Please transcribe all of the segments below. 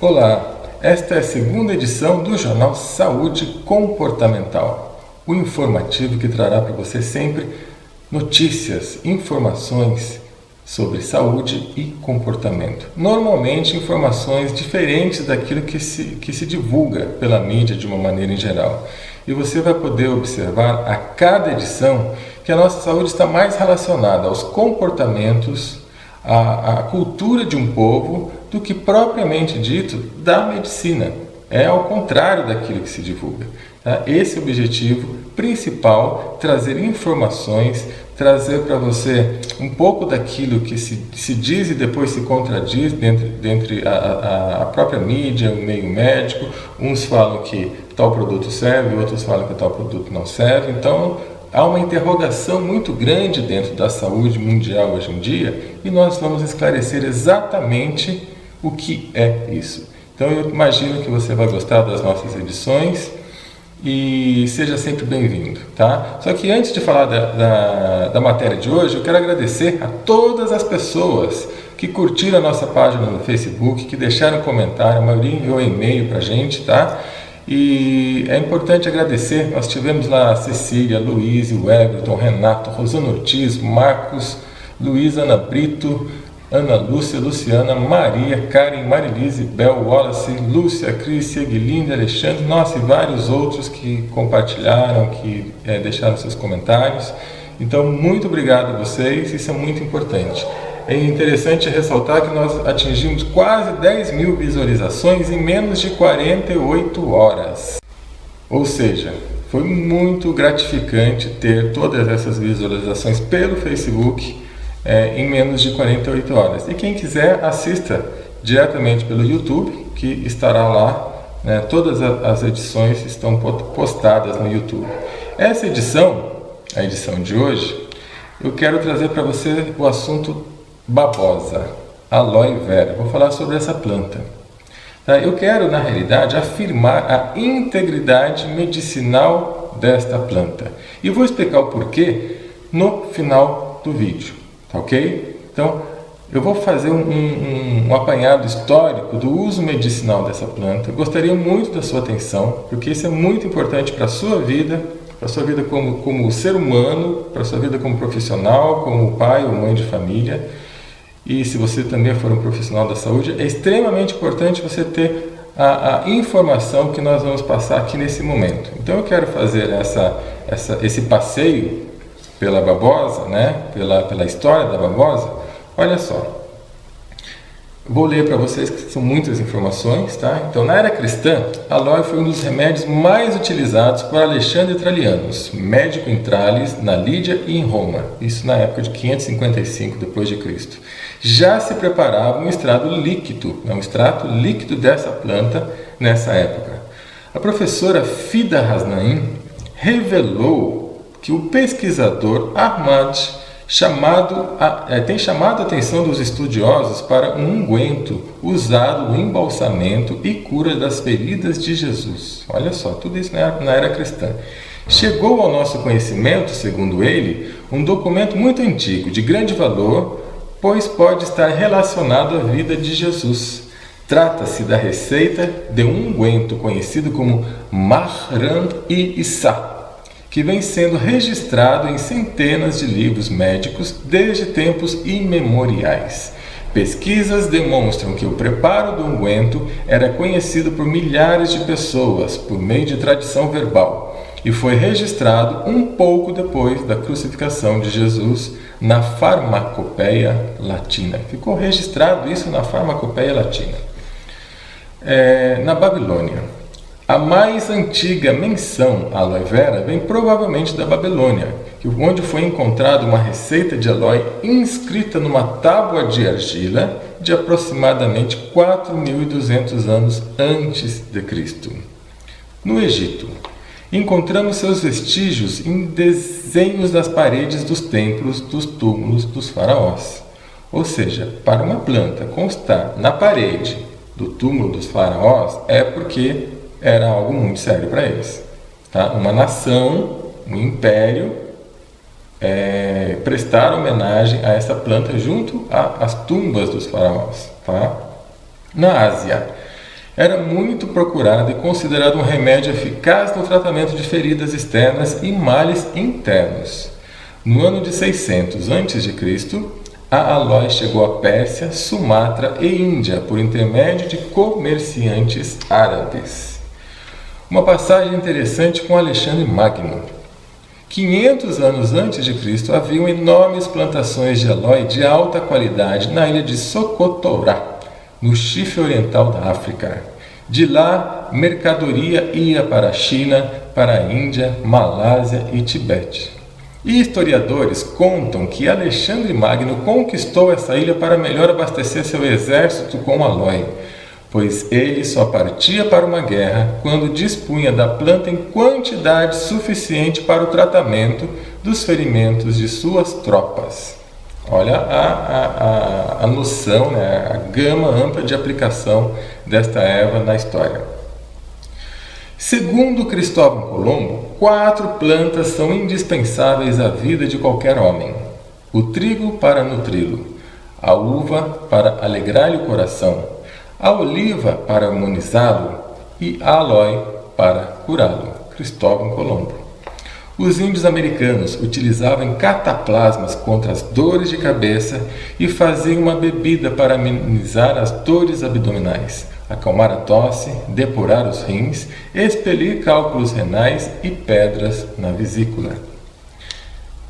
Olá, esta é a segunda edição do Jornal Saúde Comportamental, o informativo que trará para você sempre notícias, informações sobre saúde e comportamento. Normalmente informações diferentes daquilo que se divulga pela mídia de uma maneira em geral. E você vai poder observar a cada edição que a nossa saúde está mais relacionada aos comportamentos, à cultura de um povo, do que propriamente dito da medicina. É ao contrário daquilo que se divulga. Tá? Esse é o objetivo principal, trazer informações, trazer para você um pouco daquilo que se diz e depois se contradiz dentre a própria mídia, o meio médico. Uns falam que tal produto serve, outros falam que tal produto não serve. Então, há uma interrogação muito grande dentro da saúde mundial hoje em dia e nós vamos esclarecer exatamente o que é isso. Então eu imagino que você vai gostar das nossas edições e seja sempre bem-vindo, tá? Só que antes de falar da matéria de hoje, eu quero agradecer a todas as pessoas que curtiram a nossa página no Facebook, que deixaram comentário, a maioria enviou e-mail pra gente, tá? E é importante agradecer, nós tivemos lá a Cecília, Luiz, o Everton, Renato, Rosana Ortiz, Marcos, Luiz, Ana Brito, Ana Lúcia, Luciana, Maria, Karen, Marilise, Bel, Wallace, Lúcia, Crícia, Guilherme, Alexandre, nossa, e vários outros que compartilharam, que deixaram seus comentários. Então, muito obrigado a vocês, isso é muito importante. É interessante ressaltar que nós atingimos quase 10 mil visualizações em menos de 48 horas. Ou seja, foi muito gratificante ter todas essas visualizações pelo Facebook em menos de 48 horas. E quem quiser, assista diretamente pelo YouTube, que estará lá, né? Todas as edições estão postadas no YouTube. Essa edição, a edição de hoje, eu quero trazer para você o assunto babosa, aloe vera. Vou falar sobre essa planta. Tá? Eu quero, na realidade, afirmar a integridade medicinal desta planta. E vou explicar o porquê no final do vídeo. Tá ok? Então, eu vou fazer um apanhado histórico do uso medicinal dessa planta. Eu gostaria muito da sua atenção, porque isso é muito importante para a sua vida como ser humano, para a sua vida como profissional, como pai ou mãe de família. E se você também for um profissional da saúde, é extremamente importante você ter a informação que nós vamos passar aqui nesse momento. Então eu quero fazer esse passeio pela babosa, né? pela história da babosa. Olha só, vou ler para vocês que são muitas informações, tá? Então, na era cristã, aloe foi um dos remédios mais utilizados por Alexandre Trallianus, médico em Trales, na Lídia e em Roma, isso na época de 555 d.C. Já se preparava um extrato líquido dessa planta nessa época. A professora Fida Hasnain revelou que o pesquisador Ahmad tem chamado a atenção dos estudiosos para um unguento usado no embalsamento e cura das feridas de Jesus. Olha só, tudo isso na era cristã. Chegou ao nosso conhecimento, segundo ele, um documento muito antigo, de grande valor, pois pode estar relacionado à vida de Jesus. Trata-se da receita de um unguento conhecido como Mahram-i-Isa, que vem sendo registrado em centenas de livros médicos desde tempos imemoriais. Pesquisas demonstram que o preparo do unguento era conhecido por milhares de pessoas por meio de tradição verbal e foi registrado um pouco depois da crucificação de Jesus na Farmacopeia Latina. Ficou registrado isso na Farmacopeia Latina. Na Babilônia, a mais antiga menção à aloe vera vem provavelmente da Babilônia, onde foi encontrada uma receita de aloe inscrita numa tábua de argila de aproximadamente 4.200 anos antes de Cristo. No Egito, encontramos seus vestígios em desenhos das paredes dos templos dos túmulos dos faraós. Ou seja, para uma planta constar na parede do túmulo dos faraós é porque era algo muito sério para eles. Tá? Uma nação, um império, prestar homenagem a essa planta junto às tumbas dos faraós. Tá? Na Ásia, Era muito procurado e considerado um remédio eficaz no tratamento de feridas externas e males internos. No ano de 600 a.C., a aloe chegou à Pérsia, Sumatra e Índia por intermédio de comerciantes árabes. Uma passagem interessante com Alexandre Magno. 500 anos antes de Cristo, haviam enormes plantações de aloe de alta qualidade na ilha de Socotorá, no Chifre Oriental da África. De lá, mercadoria ia para a China, para a Índia, Malásia e Tibete. E historiadores contam que Alexandre Magno conquistou essa ilha para melhor abastecer seu exército com aloe, pois ele só partia para uma guerra quando dispunha da planta em quantidade suficiente para o tratamento dos ferimentos de suas tropas. Olha a noção, né? A gama ampla de aplicação desta erva na história. Segundo Cristóvão Colombo, 4 plantas são indispensáveis à vida de qualquer homem: o trigo para nutri-lo, a uva para alegrar-lhe o coração, a oliva para harmonizá-lo e a aloe para curá-lo. Cristóvão Colombo. Os índios americanos utilizavam cataplasmas contra as dores de cabeça e faziam uma bebida para amenizar as dores abdominais, acalmar a tosse, depurar os rins, expelir cálculos renais e pedras na vesícula.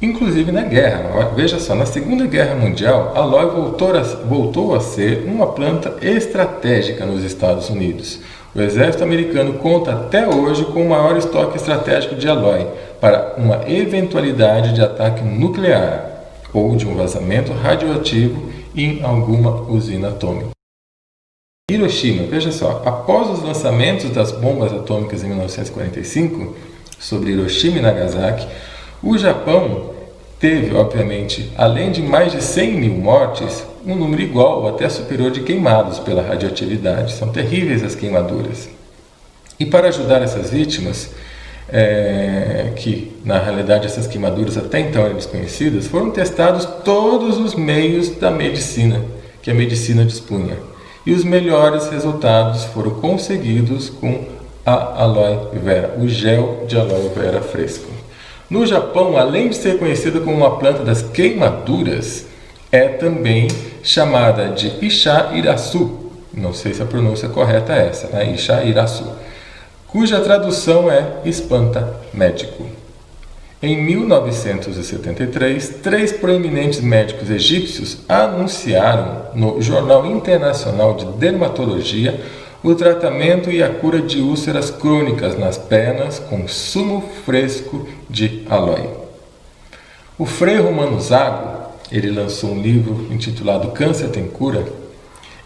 Inclusive na guerra, veja só, na Segunda Guerra Mundial, a aloe voltou a ser uma planta estratégica nos Estados Unidos. O exército americano conta até hoje com o maior estoque estratégico de aloe para uma eventualidade de ataque nuclear ou de um vazamento radioativo em alguma usina atômica. Hiroshima, veja só, após os lançamentos das bombas atômicas em 1945 sobre Hiroshima e Nagasaki, o Japão teve, obviamente, além de mais de 100 mil mortes, um número igual ou até superior de queimados pela radioatividade. São terríveis as queimaduras. E para ajudar essas vítimas, que na realidade essas queimaduras até então eram desconhecidas, foram testados todos os meios da medicina que a medicina dispunha. E os melhores resultados foram conseguidos com a aloe vera, o gel de aloe vera fresco. No Japão, além de ser conhecida como uma planta das queimaduras, é também chamada de Icha-iraçu, não sei se a pronúncia correta é essa, né? Icha-iraçu, cuja tradução é espanta-médico. Em 1973, 3 proeminentes médicos egípcios anunciaram no Jornal Internacional de Dermatologia o tratamento e a cura de úlceras crônicas nas pernas com sumo fresco de aloe. O Frei Romano Zago, ele lançou um livro intitulado Câncer Tem Cura.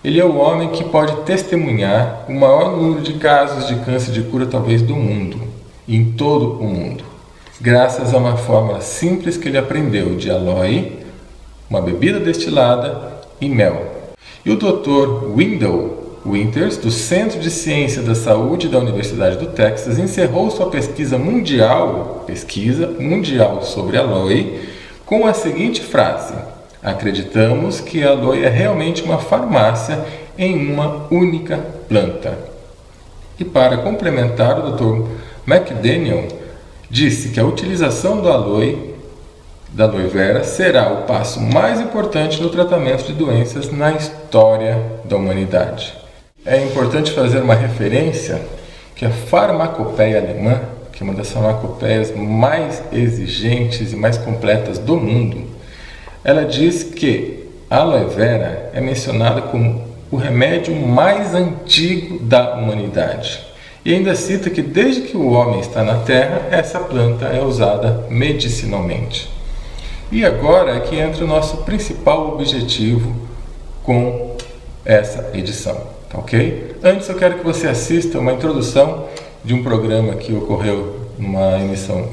Ele é o homem que pode testemunhar o maior número de casos de câncer de cura talvez do mundo, em todo o mundo, graças a uma fórmula simples que ele aprendeu de aloe, uma bebida destilada e mel. E o Dr. Wendell Winters, do Centro de Ciência da Saúde da Universidade do Texas, encerrou sua pesquisa mundial sobre aloe com a seguinte frase: acreditamos que a aloe é realmente uma farmácia em uma única planta. E para complementar, o Dr. McDaniel disse que a utilização da aloe vera será o passo mais importante no tratamento de doenças na história da humanidade. É importante fazer uma referência que a farmacopeia alemã, que é uma das farmacopeias mais exigentes e mais completas do mundo, ela diz que a aloe vera é mencionada como o remédio mais antigo da humanidade. E ainda cita que desde que o homem está na Terra, essa planta é usada medicinalmente. E agora é que entra o nosso principal objetivo com essa edição. Ok? Antes eu quero que você assista uma introdução de um programa que ocorreu numa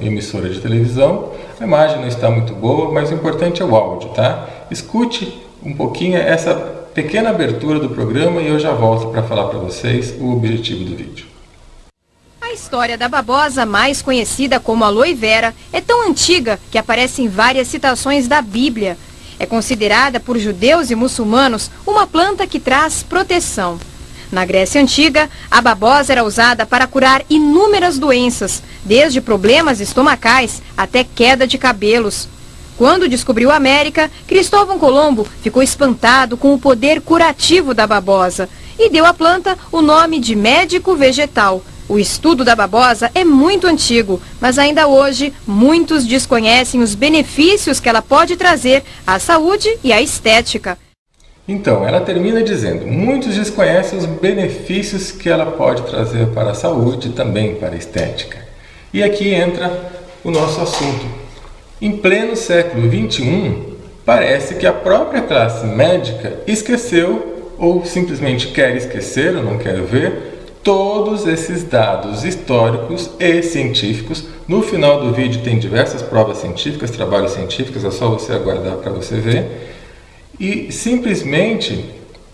emissora de televisão. A imagem não está muito boa, mas o importante é o áudio, tá? Escute um pouquinho essa pequena abertura do programa e eu já volto para falar para vocês o objetivo do vídeo. A história da babosa, mais conhecida como aloe vera, é tão antiga que aparece em várias citações da Bíblia. É considerada por judeus e muçulmanos uma planta que traz proteção. Na Grécia Antiga, a babosa era usada para curar inúmeras doenças, desde problemas estomacais até queda de cabelos. Quando descobriu a América, Cristóvão Colombo ficou espantado com o poder curativo da babosa e deu à planta o nome de médico vegetal. O estudo da babosa é muito antigo, mas ainda hoje muitos desconhecem os benefícios que ela pode trazer à saúde e à estética. Então, ela termina dizendo, muitos desconhecem os benefícios que ela pode trazer para a saúde e também para a estética. E aqui entra o nosso assunto. Em pleno século XXI, parece que a própria classe médica esqueceu ou simplesmente quer esquecer ou não quer ver todos esses dados históricos e científicos. No final do vídeo tem diversas provas científicas, trabalhos científicos, é só você aguardar para você ver. E simplesmente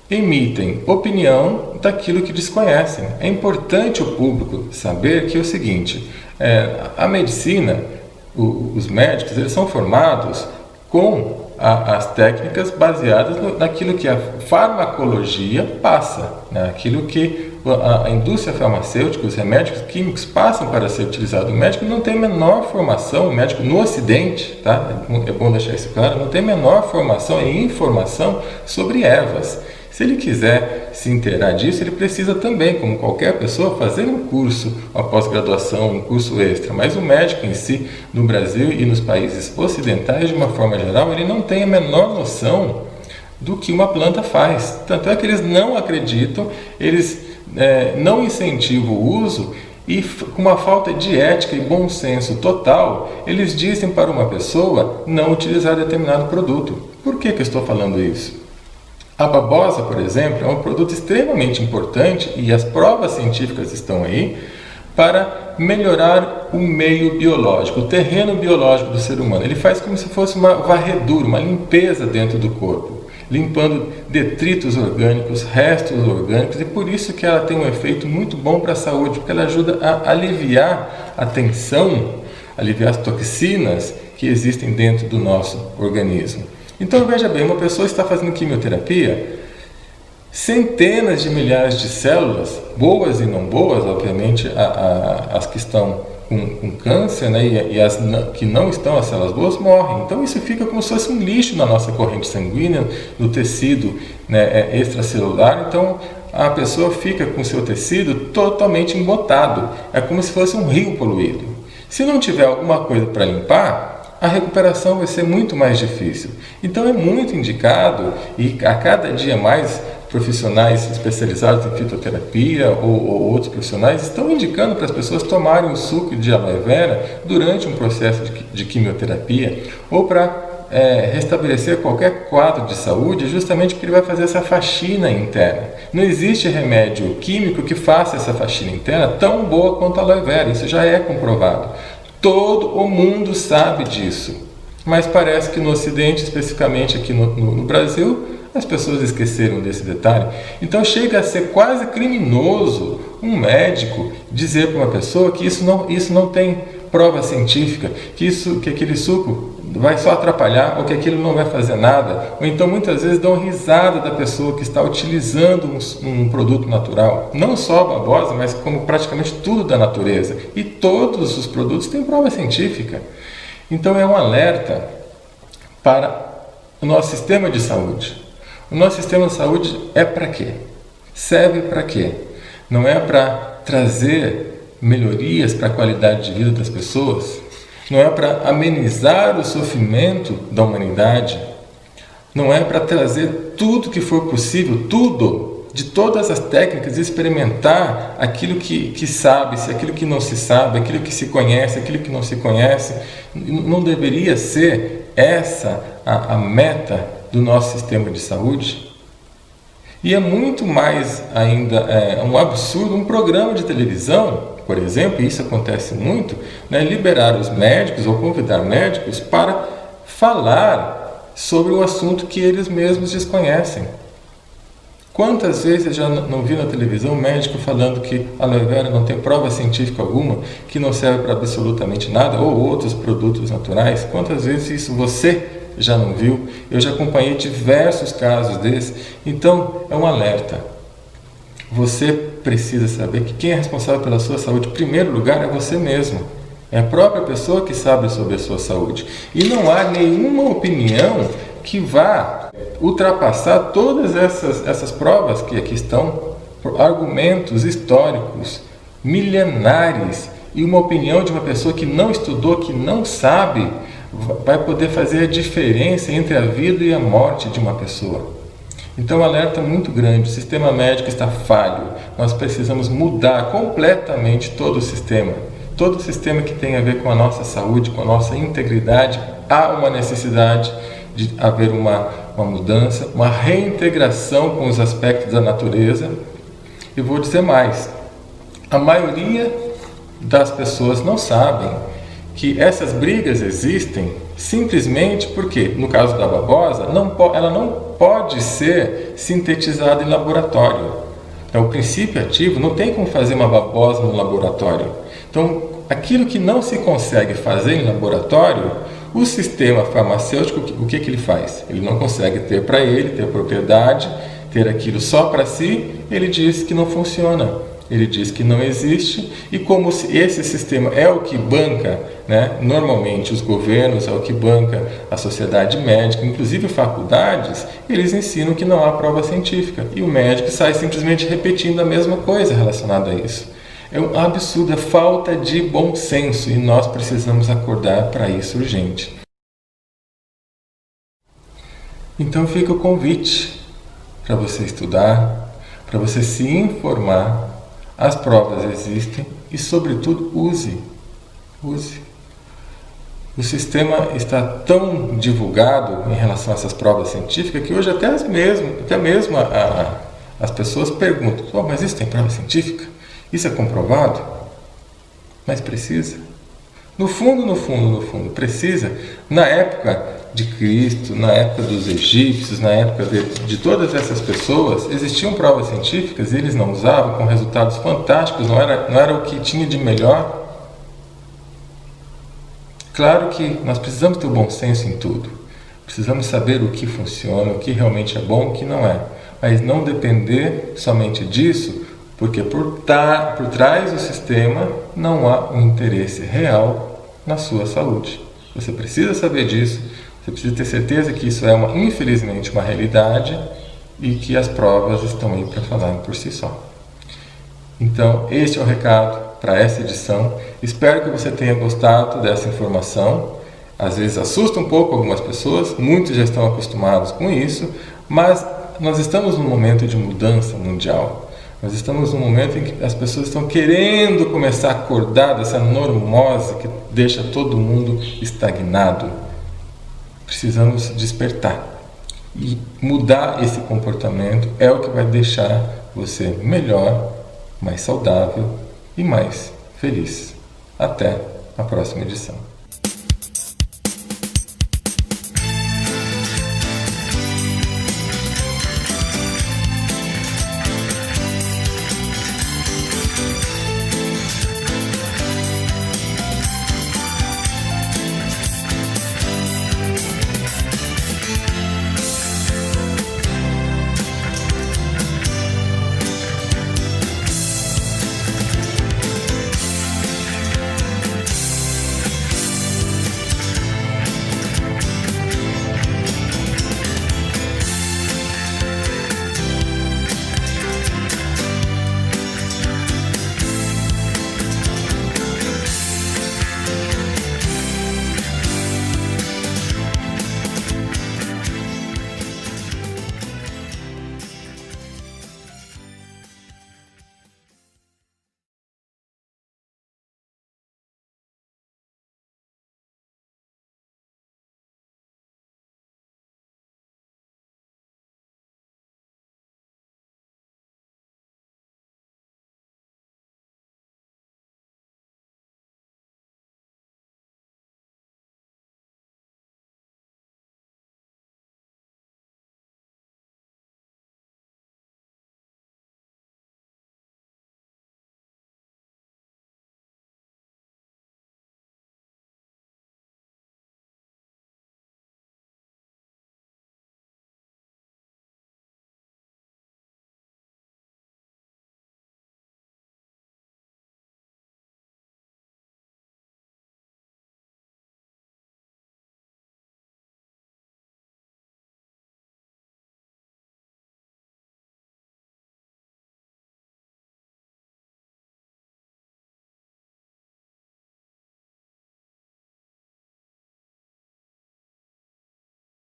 emitem opinião daquilo que desconhecem. É importante o público saber que é o seguinte, a medicina, os médicos, eles são formados com as técnicas baseadas naquilo que a farmacologia passa, né? Aquilo que a indústria farmacêutica, os remédios químicos passam para ser utilizado. O médico não tem a menor formação, o médico no Ocidente, tá? É bom deixar isso claro, não tem a menor formação e informação sobre ervas. Se ele quiser se inteirar disso, ele precisa também, como qualquer pessoa, fazer um curso, uma pós-graduação, um curso extra. Mas o médico em si, no Brasil e nos países ocidentais, de uma forma geral, ele não tem a menor noção do que uma planta faz. Tanto é que eles não acreditam, eles não incentivam o uso e, com uma falta de ética e bom senso total, eles dizem para uma pessoa não utilizar determinado produto. Por que eu estou falando isso? A babosa, por exemplo, é um produto extremamente importante e as provas científicas estão aí para melhorar o meio biológico, o terreno biológico do ser humano. Ele faz como se fosse uma varredura, uma limpeza dentro do corpo, limpando detritos orgânicos, restos orgânicos, e por isso que ela tem um efeito muito bom para a saúde, porque ela ajuda a aliviar a tensão, aliviar as toxinas que existem dentro do nosso organismo. Então veja bem, uma pessoa está fazendo quimioterapia, centenas de milhares de células, boas e não boas, obviamente as que estão com câncer, né, e as que não estão, as células boas, morrem. Então isso fica como se fosse um lixo na nossa corrente sanguínea, no tecido, né, extracelular. Então a pessoa fica com seu tecido totalmente embotado, é como se fosse um rio poluído. Se não tiver alguma coisa para limpar, a recuperação vai ser muito mais difícil. Então é muito indicado, e a cada dia mais profissionais especializados em fitoterapia ou outros profissionais estão indicando para as pessoas tomarem o suco de aloe vera durante um processo de quimioterapia ou para restabelecer qualquer quadro de saúde, justamente porque ele vai fazer essa faxina interna. Não existe remédio químico que faça essa faxina interna tão boa quanto a aloe vera, isso já é comprovado. Todo o mundo sabe disso, mas parece que no Ocidente, especificamente aqui no Brasil, as pessoas esqueceram desse detalhe. Então chega a ser quase criminoso um médico dizer para uma pessoa que isso não tem prova científica, que aquele suco vai só atrapalhar ou que aquilo não vai fazer nada. Ou então muitas vezes dão risada da pessoa que está utilizando um produto natural. Não só a babosa, mas como praticamente tudo da natureza. E todos os produtos têm prova científica. Então é um alerta para o nosso sistema de saúde. O nosso sistema de saúde é para quê? Serve para quê? Não é para trazer melhorias para a qualidade de vida das pessoas? Não é para amenizar o sofrimento da humanidade? Não é para trazer tudo que for possível, tudo, de todas as técnicas, experimentar aquilo que sabe-se, aquilo que não se sabe, aquilo que se conhece, aquilo que não se conhece? Não deveria ser essa a meta do nosso sistema de saúde? E é muito mais ainda um absurdo um programa de televisão, por exemplo, e isso acontece muito, né, liberar os médicos ou convidar médicos para falar sobre um assunto que eles mesmos desconhecem. Quantas vezes eu já não vi na televisão um médico falando que a aloe vera não tem prova científica alguma, que não serve para absolutamente nada, ou outros produtos naturais? Quantas vezes isso você já não viu? Eu já acompanhei diversos casos desses. Então é um alerta. Você precisa saber que quem é responsável pela sua saúde, em primeiro lugar, é você mesmo. É a própria pessoa que sabe sobre a sua saúde. E não há nenhuma opinião que vá ultrapassar todas essas provas que aqui estão, por argumentos históricos, milenares, e uma opinião de uma pessoa que não estudou, que não sabe, vai poder fazer a diferença entre a vida e a morte de uma pessoa. Então, o alerta é muito grande, o sistema médico está falho, nós precisamos mudar completamente todo o sistema que tem a ver com a nossa saúde, com a nossa integridade. Há uma necessidade de haver uma mudança, uma reintegração com os aspectos da natureza. E vou dizer mais, a maioria das pessoas não sabem que essas brigas existem simplesmente porque, no caso da babosa, ela não pode ser sintetizada em laboratório. Então, o princípio ativo não tem como fazer uma babosa no laboratório. Então, aquilo que não se consegue fazer em laboratório, o sistema farmacêutico, o que ele faz? Ele não consegue ter para ele, ter propriedade, ter aquilo só para si, ele diz que não funciona. Ele diz que não existe, e como esse sistema é o que banca, né, normalmente os governos, é o que banca a sociedade médica, inclusive faculdades, eles ensinam que não há prova científica, e o médico sai simplesmente repetindo a mesma coisa relacionada a isso. É um absurdo, é falta de bom senso, e nós precisamos acordar para isso urgente. Então fica o convite para você estudar, para você se informar. As provas existem e, sobretudo, use. O sistema está tão divulgado em relação a essas provas científicas que hoje até mesmo as pessoas perguntam: oh, mas isso tem prova científica? Isso é comprovado? Mas precisa? No fundo, precisa. Na época de Cristo, na época dos egípcios, na época de todas essas pessoas, existiam provas científicas e eles não usavam, com resultados fantásticos, não era o que tinha de melhor. Claro que nós precisamos ter o bom senso em tudo. Precisamos saber o que funciona, o que realmente é bom, o que não é. Mas não depender somente disso, porque por trás do sistema não há um interesse real na sua saúde. Você precisa saber disso, você precisa ter certeza que isso é infelizmente uma realidade e que as provas estão aí para falarem por si só. Então, este é o recado para essa edição. Espero que você tenha gostado dessa informação. Às vezes assusta um pouco algumas pessoas, muitos já estão acostumados com isso, mas nós estamos num momento de mudança mundial. Nós estamos num momento em que as pessoas estão querendo começar a acordar dessa normose que deixa todo mundo estagnado. Precisamos despertar. E mudar esse comportamento é o que vai deixar você melhor, mais saudável e mais feliz. Até a próxima edição.